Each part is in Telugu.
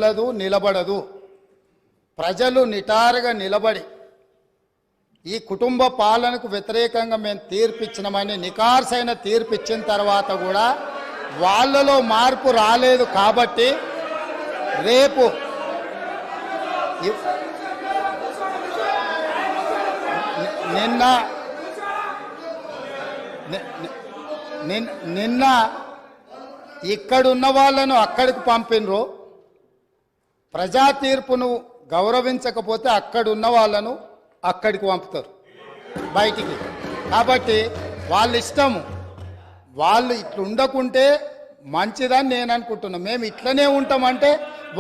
చెల్లదు నిలబడదు. ప్రజలు నిటారుగా నిలబడి ఈ కుటుంబ పాలనకు వ్యతిరేకంగా మేము తీర్పిచ్చినామని నికార్సైన తీర్పిచ్చిన తర్వాత కూడా వాళ్ళలో మార్పు రాలేదు. కాబట్టి రేపు నిన్న ఇక్కడున్న వాళ్ళను అక్కడికి పంపినరు. ప్రజా తీర్పును గౌరవించకపోతే అక్కడున్న వాళ్ళను అక్కడికి పంపుతారు బయటికి. కాబట్టి వాళ్ళ ఇష్టము, వాళ్ళు ఇట్లా ఉండకుంటే మంచిదని నేను అనుకుంటున్నాను. మేము ఇట్లనే ఉంటామంటే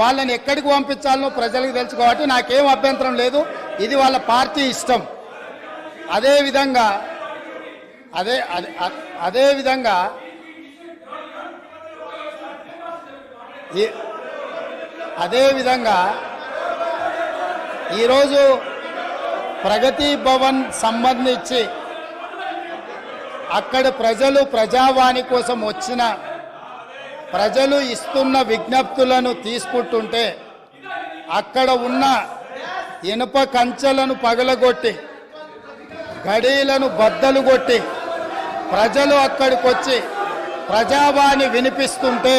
వాళ్ళని ఎక్కడికి పంపించాలనో ప్రజలకు తెలుసు. కాబట్టి నాకేం అభ్యంతరం లేదు, ఇది వాళ్ళ పార్టీ ఇష్టం. అదేవిధంగా ఈరోజు ప్రగతి భవన్ సంబంధించి అక్కడ ప్రజలు ప్రజావాణి కోసం వచ్చిన ప్రజలు ఇస్తున్న విజ్ఞప్తులను తీసుకుంటుంటే అక్కడ ఉన్న ఇనుప కంచెలను పగలగొట్టి గడీలను బద్దలు కొట్టి ప్రజలు అక్కడికి వచ్చి ప్రజావాణి వినిపిస్తుంటే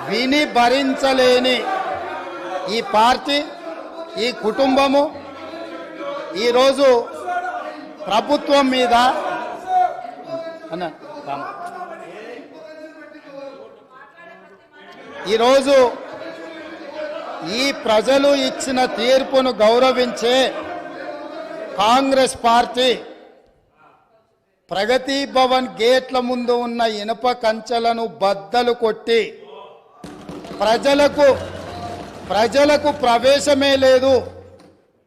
విని భరించలేని ఈ పార్టీ, ఈ కుటుంబము ఈరోజు ప్రభుత్వం మీద ఈరోజు ఈ ప్రజలు ఇచ్చిన తీర్పును గౌరవించే కాంగ్రెస్ పార్టీ ప్రగతి భవన్ గేట్ల ముందు ఉన్న ఇనుప కంచెలను బద్దలు కొట్టి ప్రజలకు ప్రవేశమే లేదు,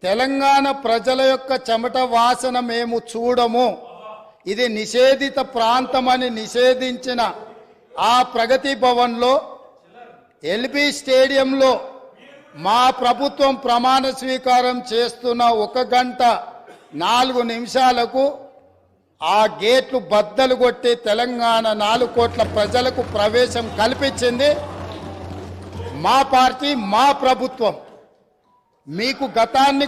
తెలంగాణ ప్రజల యొక్క చెమట వాసన మేము చూడము, ఇది నిషేధిత ప్రాంతమని నిషేధించిన ఆ ప్రగతి భవన్లో ఎల్బీ స్టేడియంలో మా ప్రభుత్వం ప్రమాణ స్వీకారం చేస్తున్న 1 గంట 4 నిమిషాలకు ఆ గేట్లు బద్దలు కొట్టి తెలంగాణ 4 కోట్ల ప్రజలకు ప్రవేశం కల్పించింది మా పార్టీ, మా ప్రభుత్వం. మీకు గతాన్ని